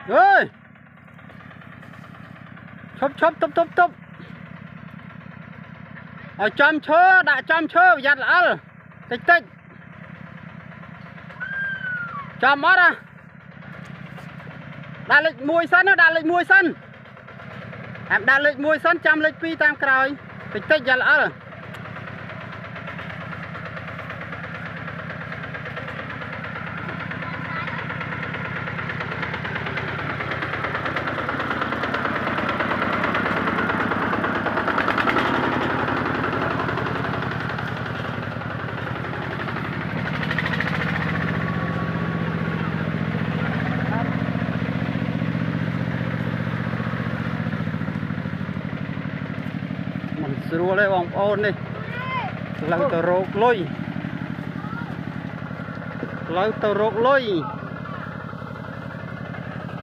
ơi chop chop tụp tụp tụp ở chom chơ đã chom chơ giặt al tích tích chom mất à đã lịch mùi sân đã lịch mùi sân em đã lịch mùi sân chăm lịch pi tam cày tích tích giặt al rùa đây bóng ôn đi lâu tàu rốt lôi